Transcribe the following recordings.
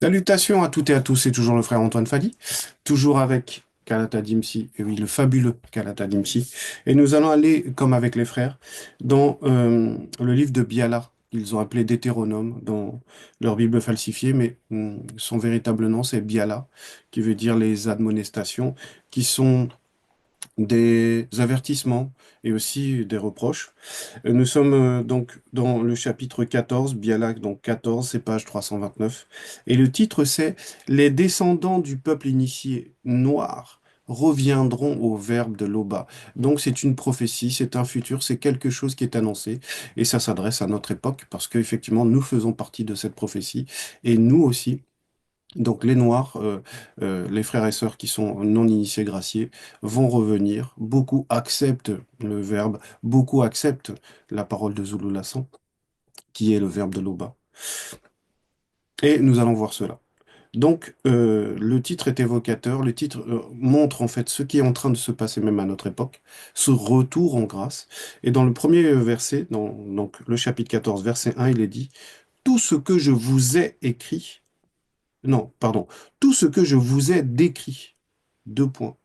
Salutations à toutes et à tous, c'est toujours le frère Antoine Fadi, toujours avec Kalata Dimsi, et oui, le fabuleux Kalata Dimsi. Et nous allons aller, comme avec les frères, dans le livre de Biala, qu'ils ont appelé Deutéronome dans leur Bible falsifiée, mais son véritable nom, c'est Biala, qui veut dire les admonestations, qui sont des avertissements et aussi des reproches. Nous sommes donc dans le chapitre 14, Bialak, donc 14, c'est page 329. Et le titre, c'est Les descendants du peuple initié noir reviendront au verbe de l'Oba. Donc c'est une prophétie, c'est un futur, c'est quelque chose qui est annoncé. Et ça s'adresse à notre époque parce qu'effectivement, nous faisons partie de cette prophétie. Et nous aussi. Donc les Noirs, les frères et sœurs qui sont non initiés graciés, vont revenir. Beaucoup acceptent le verbe, beaucoup acceptent la parole de Zulu Lassan, qui est le verbe de Loba. Et nous allons voir cela. Donc le titre est évocateur, le titre montre en fait ce qui est en train de se passer même à notre époque, ce retour en grâce. Et dans le premier verset, dans donc, le chapitre 14, verset 1, il est dit, Tout ce que je vous ai écrit, non, pardon, tout ce que je vous ai décrit. Deux points.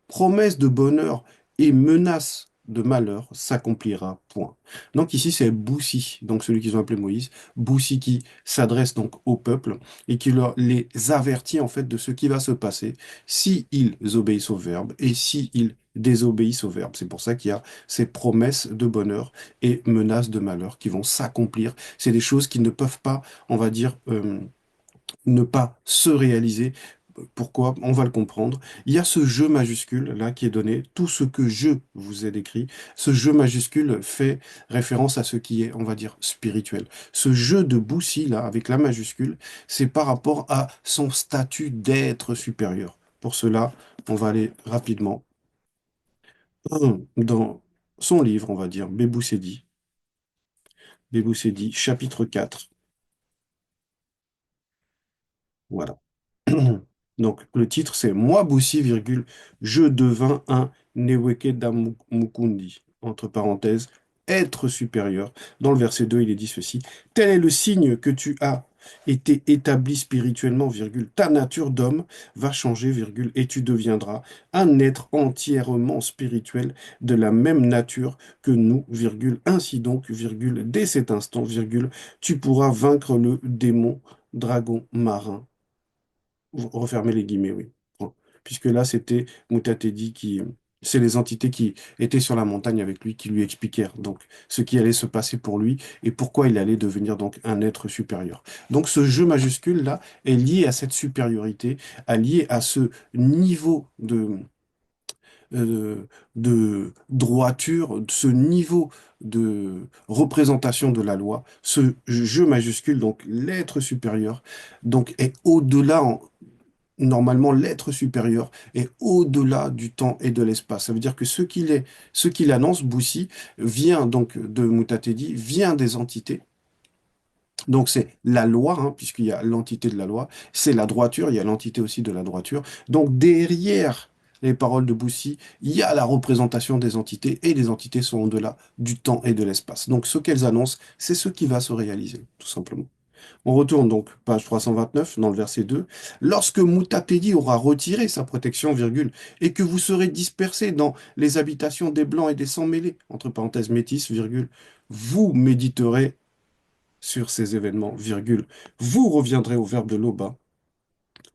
Promesse de bonheur et menace de malheur s'accomplira. Point. Donc ici, c'est Boussi, donc celui qu'ils ont appelé Moïse, Boussi qui s'adresse donc au peuple et qui les avertit en fait de ce qui va se passer si ils obéissent au verbe et si ils désobéissent au verbe. C'est pour ça qu'il y a ces promesses de bonheur et menaces de malheur qui vont s'accomplir. C'est des choses qui ne peuvent pas, on va dire, ne pas se réaliser. Pourquoi? On va le comprendre. Il y a ce je majuscule là qui est donné, tout ce que je vous ai décrit. Ce je majuscule fait référence à ce qui est, on va dire, spirituel. Ce je de Boussi là, avec la majuscule, c'est par rapport à son statut d'être supérieur. Pour cela, on va aller rapidement dans son livre, on va dire, Bébou Sédi, chapitre 4. Voilà. Donc, le titre, c'est Moi, Boussi, virgule, je devins un Neweke Mukundi. Entre parenthèses, être supérieur. Dans le verset 2, il est dit ceci. Tel est le signe que tu as été établi spirituellement, virgule, ta nature d'homme va changer, virgule, et tu deviendras un être entièrement spirituel de la même nature que nous, virgule. Ainsi donc, virgule, dès cet instant, virgule, tu pourras vaincre le démon dragon marin. Vous refermez les guillemets, oui. Bon. Puisque là, c'était Moutatedi qui... C'est les entités qui étaient sur la montagne avec lui qui lui expliquèrent donc ce qui allait se passer pour lui et pourquoi il allait devenir donc un être supérieur. Donc ce jeu majuscule là est lié à cette supériorité, lié à ce niveau de droiture, ce niveau de représentation de la loi, ce jeu majuscule, donc l'être supérieur, donc est au-delà normalement, l'être supérieur est au-delà du temps et de l'espace. Ça veut dire que ce qu'il annonce, Boussi, vient donc de Mutatedi, vient des entités. Donc c'est la loi, hein, puisqu'il y a l'entité de la loi, c'est la droiture, il y a l'entité aussi de la droiture. Donc derrière les paroles de Boussi, il y a la représentation des entités, et les entités sont au-delà du temps et de l'espace. Donc ce qu'elles annoncent, c'est ce qui va se réaliser, tout simplement. On retourne donc, page 329, dans le verset 2. Lorsque Mutatedi aura retiré sa protection, virgule, et que vous serez dispersés dans les habitations des Blancs et des Sans-Mêlés, entre parenthèses métis, virgule, vous méditerez sur ces événements, virgule, vous reviendrez au verbe de l'Oba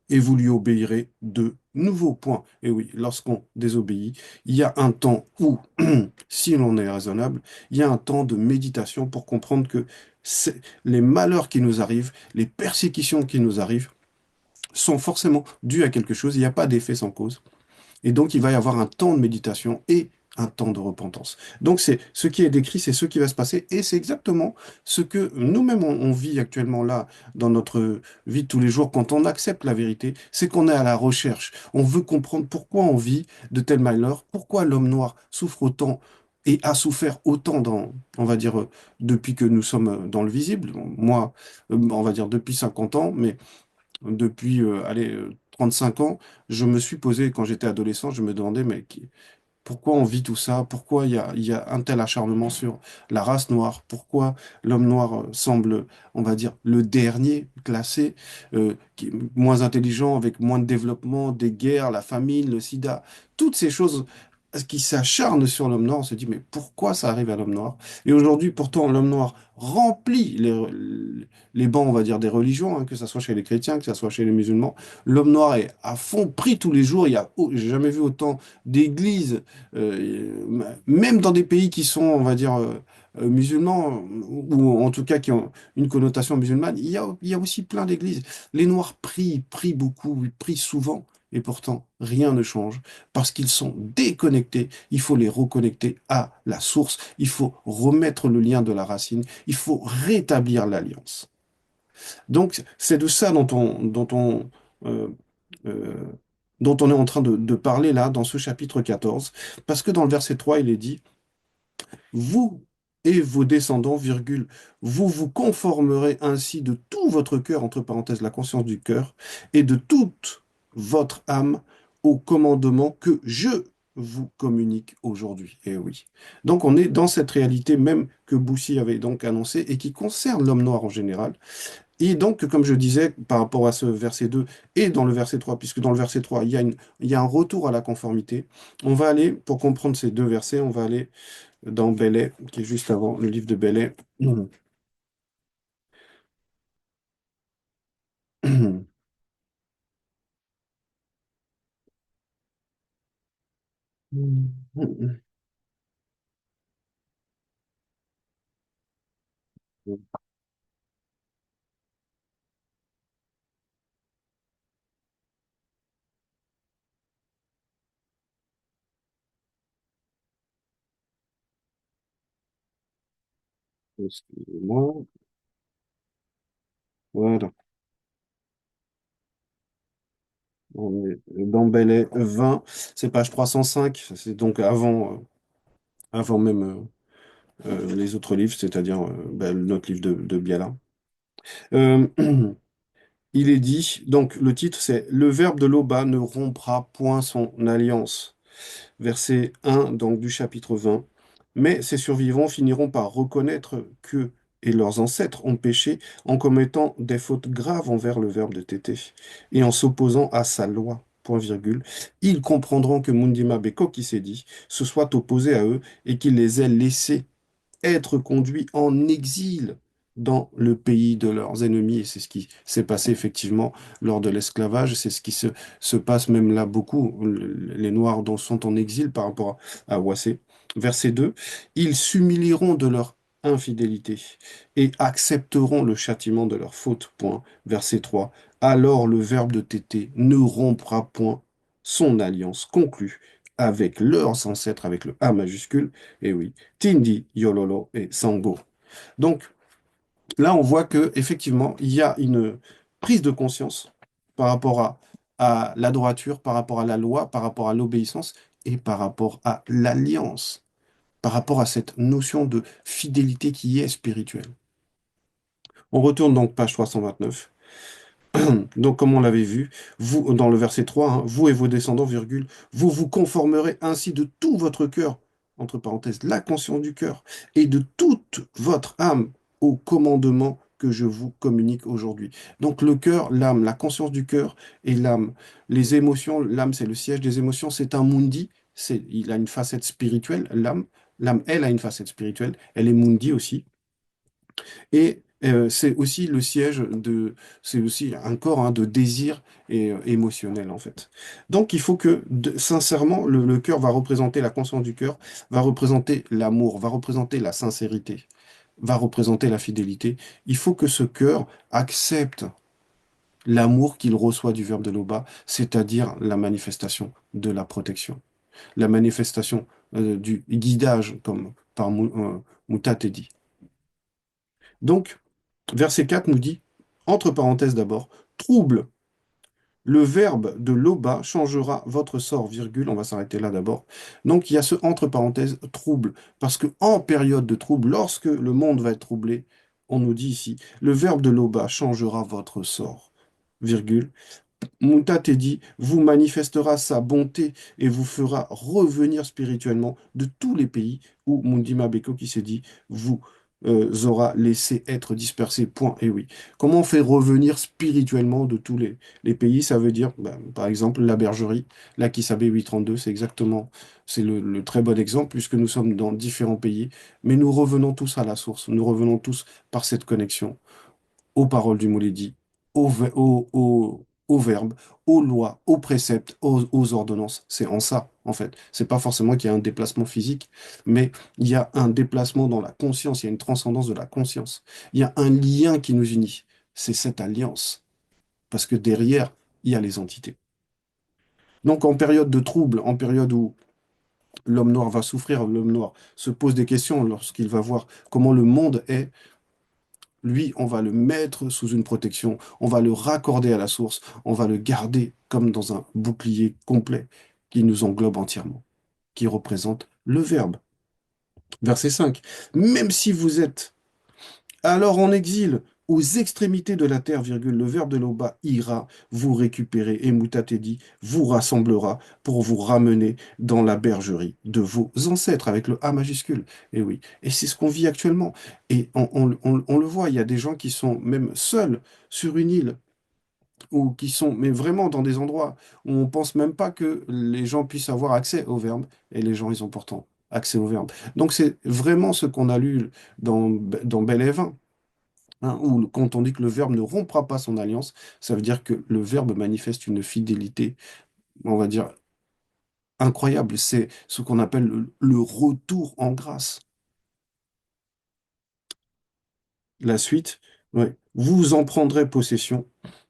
et vous lui obéirez de nouveaux points. Et oui, lorsqu'on désobéit, il y a un temps où, si l'on est raisonnable, il y a un temps de méditation pour comprendre que les malheurs qui nous arrivent, les persécutions qui nous arrivent, sont forcément dus à quelque chose. Il n'y a pas d'effet sans cause. Et donc, il va y avoir un temps de méditation et un temps de repentance. Donc, c'est ce qui est décrit, c'est ce qui va se passer, et c'est exactement ce que nous-mêmes on vit actuellement là dans notre vie de tous les jours. Quand on accepte la vérité, c'est qu'on est à la recherche. On veut comprendre pourquoi on vit de tels malheurs, pourquoi l'homme noir souffre autant et a souffert autant dans, on va dire, depuis que nous sommes dans le visible. Moi, on va dire depuis 50 ans, mais depuis allez, 35 ans, je me suis posé, quand j'étais adolescent, je me demandais, mais Pourquoi on vit tout ça? Pourquoi il y a un tel acharnement sur la race noire? Pourquoi l'homme noir semble, on va dire, le dernier classé, qui est moins intelligent, avec moins de développement, des guerres, la famine, le sida, toutes ces choses qui s'acharnent sur l'homme noir, on se dit, mais pourquoi ça arrive à l'homme noir? Et aujourd'hui, pourtant, l'homme noir remplit les bancs, on va dire, des religions, hein, que ce soit chez les chrétiens, que ce soit chez les musulmans. L'homme noir est à fond pris tous les jours. Il y a, j'ai jamais vu autant d'églises, même dans des pays qui sont, on va dire, musulmans, ou en tout cas qui ont une connotation musulmane, il y a aussi plein d'églises. Les Noirs prient, prient beaucoup, ils prient souvent, et pourtant rien ne change, parce qu'ils sont déconnectés. Il faut les reconnecter à la source, il faut remettre le lien de la racine, il faut rétablir l'alliance. Donc, c'est de ça euh, euh, dont on est en train de parler là, dans ce chapitre 14, parce que dans le verset 3 il est dit, vous et vos descendants, virgule, vous vous conformerez ainsi de tout votre cœur, entre parenthèses, la conscience du cœur, et de toute votre âme au commandement que je vous communique aujourd'hui. Et oui. Donc on est dans cette réalité même que Boussy avait donc annoncé et qui concerne l'homme noir en général. Et donc, comme je disais, par rapport à ce verset 2 et dans le verset 3, puisque dans le verset 3 il y a un retour à la conformité, on va aller, pour comprendre ces deux versets, on va aller dans Belais, qui est juste avant le livre de Belais. Excusez-moi. Voilà. On est dans Belais 20, c'est page 305, c'est donc avant même les autres livres, c'est-à-dire notre livre de Biala. Euh, Il est dit, donc le titre c'est Le Verbe de l'Oba ne rompra point son alliance. Verset 1 donc, du chapitre 20. Mais ces survivants finiront par reconnaître que et leurs ancêtres ont péché en commettant des fautes graves envers le Verbe de Tété et en s'opposant à sa loi. Point virgule. Ils comprendront que Mundima Beko, qui s'est dit, se soit opposé à eux et qu'il les ait laissés être conduits en exil dans le pays de leurs ennemis. Et c'est ce qui s'est passé effectivement lors de l'esclavage. C'est ce qui se passe même là beaucoup. Les Noirs dont sont en exil par rapport à Ouassé. Verset 2, ils s'humilieront de leur infidélité et accepteront le châtiment de leur faute. Point. Verset 3, alors le verbe de tété ne rompra point son alliance conclue avec leurs ancêtres, avec le A majuscule, et oui, Tindi, Yololo et Sango. Donc là, on voit que effectivement, il y a une prise de conscience par rapport à la droiture, par rapport à la loi, par rapport à l'obéissance et par rapport à l'alliance, par rapport à cette notion de fidélité qui est spirituelle. On retourne donc page 329. Donc, comme on l'avait vu, vous, dans le verset 3, hein, vous et vos descendants, virgule, vous vous conformerez ainsi de tout votre cœur, entre parenthèses, la conscience du cœur, et de toute votre âme au commandement que je vous communique aujourd'hui. Donc, le cœur, l'âme, la conscience du cœur et l'âme, les émotions, l'âme, c'est le siège des émotions, c'est un mundi, il a une facette spirituelle, l'âme, elle a une facette spirituelle, elle est mundi aussi. Et c'est aussi le siège c'est aussi un corps hein, de désir et émotionnel en fait. Donc il faut que, sincèrement, le cœur va représenter la conscience du cœur, va représenter l'amour, va représenter la sincérité, va représenter la fidélité. Il faut que ce cœur accepte l'amour qu'il reçoit du Verbe de l'Oba, c'est-à-dire la manifestation de la protection, la manifestation du guidage, comme par Moutat dit. Donc, verset 4 nous dit, entre parenthèses d'abord, trouble. Le verbe de l'oba changera votre sort, virgule, on va s'arrêter là d'abord. Donc il y a ce entre parenthèses trouble, parce que en période de trouble, lorsque le monde va être troublé, on nous dit ici, le verbe de l'oba changera votre sort, virgule. Munta dit, vous manifestera sa bonté et vous fera revenir spirituellement de tous les pays où Mundima Beko qui s'est dit, vous aura laissé être dispersés. Point. Et oui. Comment on fait revenir spirituellement de tous les pays? Ça veut dire, ben, par exemple, la bergerie, la Kisabe 832, c'est exactement, c'est le très bon exemple puisque nous sommes dans différents pays, mais nous revenons tous à la source, nous revenons tous par cette connexion aux paroles du Mouledi, au verbe, aux lois, aux préceptes, aux ordonnances. C'est en ça, en fait. C'est pas forcément qu'il y a un déplacement physique, mais il y a un déplacement dans la conscience, il y a une transcendance de la conscience. Il y a un lien qui nous unit. C'est cette alliance. Parce que derrière, il y a les entités. Donc, en période de trouble, en période où l'homme noir va souffrir, l'homme noir se pose des questions lorsqu'il va voir comment le monde est, lui, on va le mettre sous une protection, on va le raccorder à la source, on va le garder comme dans un bouclier complet qui nous englobe entièrement, qui représente le Verbe. Verset 5. Même si vous êtes alors en exil, aux extrémités de la terre, virgule, le Verbe de l'Oba ira vous récupérer et Moutatedi vous rassemblera pour vous ramener dans la bergerie de vos ancêtres avec le A majuscule. Et oui, et c'est ce qu'on vit actuellement. Et on le voit, il y a des gens qui sont même seuls sur une île ou qui sont mais vraiment dans des endroits où on pense même pas que les gens puissent avoir accès au Verbe et les gens, ils ont pourtant accès au Verbe. Donc c'est vraiment ce qu'on a lu dans Bel et Vain. Hein, où quand on dit que le Verbe ne rompra pas son alliance, ça veut dire que le Verbe manifeste une fidélité, on va dire, incroyable. C'est ce qu'on appelle le retour en grâce. La suite, ouais. Vous en prendrez possession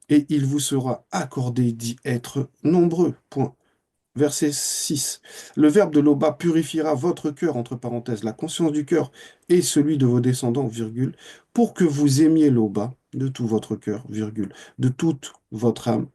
et il vous sera accordé d'y être nombreux. Point. Verset 6. Le Verbe de l'Oba purifiera votre cœur, entre parenthèses, la conscience du cœur et celui de vos descendants, virgule, pour que vous aimiez l'Oba de tout votre cœur, virgule, de toute votre âme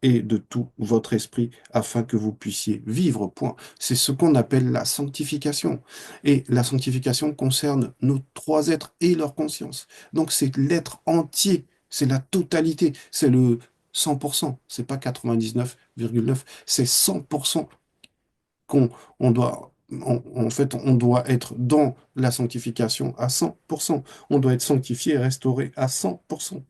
et de tout votre esprit, afin que vous puissiez vivre, point. C'est ce qu'on appelle la sanctification. Et la sanctification concerne nos trois êtres et leur conscience. Donc c'est l'être entier, c'est la totalité, c'est le 100%. C'est pas 99,9, c'est 100% qu'on on doit, en fait, on doit être dans la sanctification à 100%. On doit être sanctifié et restauré à 100%.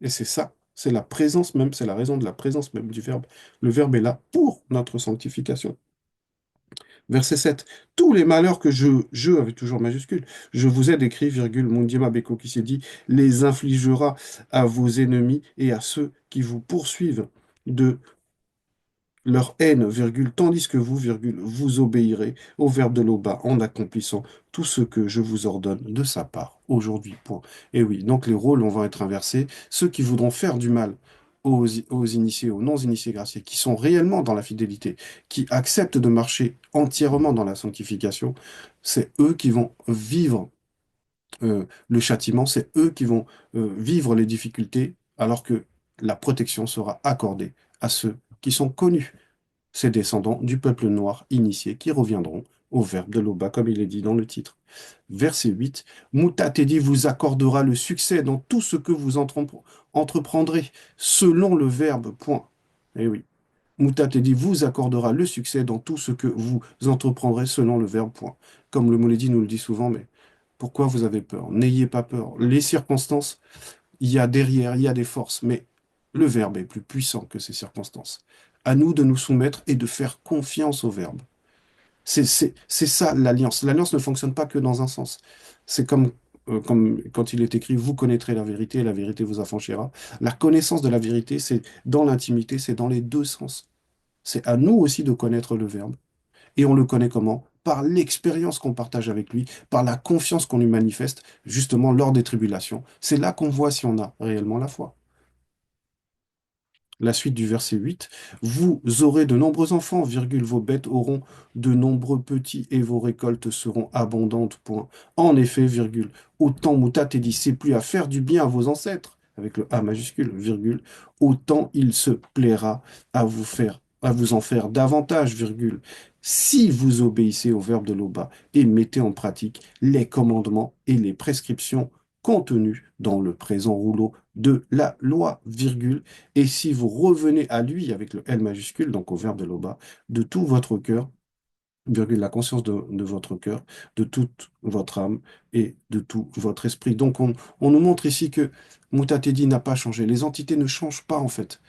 Et c'est ça, c'est la présence même, c'est la raison de la présence même du Verbe. Le Verbe est là pour notre sanctification. Verset 7. Tous les malheurs que je avec toujours majuscule, je vous ai décrits, virgule, Mundima Beko qui s'est dit, les infligera à vos ennemis et à ceux qui vous poursuivent de leur haine, virgule, tandis que vous, virgule, vous obéirez au Verbe de l'Oba en accomplissant tout ce que je vous ordonne de sa part aujourd'hui. Point. Et oui, donc les rôles vont être inversés. Ceux qui voudront faire du mal aux initiés, aux non-initiés graciés, qui sont réellement dans la fidélité, qui acceptent de marcher entièrement dans la sanctification, c'est eux qui vont vivre le châtiment, c'est eux qui vont vivre les difficultés, alors que la protection sera accordée à ceux qui sont connus, ces descendants du peuple noir initié qui reviendront au Verbe de l'Oba, comme il est dit dans le titre. Verset 8, Moutatedi vous accordera le succès dans tout ce que vous entreprendrez, selon le Verbe, point. Eh oui, Moutatedi vous accordera le succès dans tout ce que vous entreprendrez, selon le Verbe, point. Comme le Mouledi nous le dit souvent, mais pourquoi vous avez peur? N'ayez pas peur. Les circonstances, il y a derrière, il y a des forces, mais le Verbe est plus puissant que ces circonstances. À nous de nous soumettre et de faire confiance au Verbe. C'est ça l'alliance. L'alliance ne fonctionne pas que dans un sens. C'est comme quand il est écrit, vous connaîtrez la vérité et la vérité vous affranchira. La connaissance de la vérité, c'est dans l'intimité, c'est dans les deux sens. C'est à nous aussi de connaître le Verbe. Et on le connaît comment? Par l'expérience qu'on partage avec lui, par la confiance qu'on lui manifeste, justement lors des tribulations. C'est là qu'on voit si on a réellement la foi. La suite du verset 8, vous aurez de nombreux enfants, virgule, vos bêtes auront de nombreux petits et vos récoltes seront abondantes, point. En effet, virgule, autant Moutat est dit, c'est plus à faire du bien à vos ancêtres, avec le A majuscule, virgule, autant il se plaira à vous en faire davantage, virgule, si vous obéissez au verbe de l'Oba et mettez en pratique les commandements et les prescriptions contenu dans le présent rouleau de la loi, virgule. Et si vous revenez à lui avec le L majuscule, donc au verbe de Loba, de tout votre cœur, virgule, la conscience de votre cœur, de toute votre âme et de tout votre esprit. Donc on nous montre ici que Mutatedi n'a pas changé. Les entités ne changent pas en fait.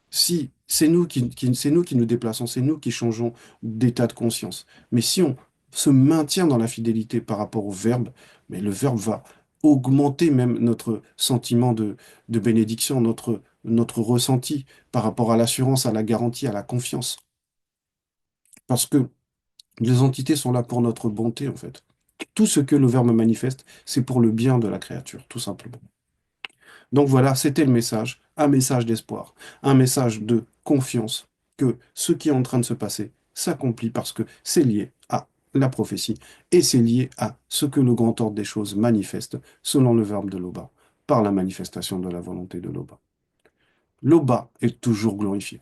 Si c'est nous c'est nous qui nous déplaçons, c'est nous qui changeons d'état de conscience. Mais si on se maintient dans la fidélité par rapport au verbe, mais le verbe va augmenter même notre sentiment de bénédiction, notre ressenti par rapport à l'assurance, à la garantie, à la confiance. Parce que les entités sont là pour notre bonté, en fait. Tout ce que le verbe manifeste, c'est pour le bien de la créature, tout simplement. Donc voilà, c'était le message, un message d'espoir, un message de confiance que ce qui est en train de se passer s'accomplit parce que c'est lié à la prophétie et c'est lié à ce que le grand ordre des choses manifeste selon le verbe de Loba, par la manifestation de la volonté de Loba. Loba est toujours glorifié.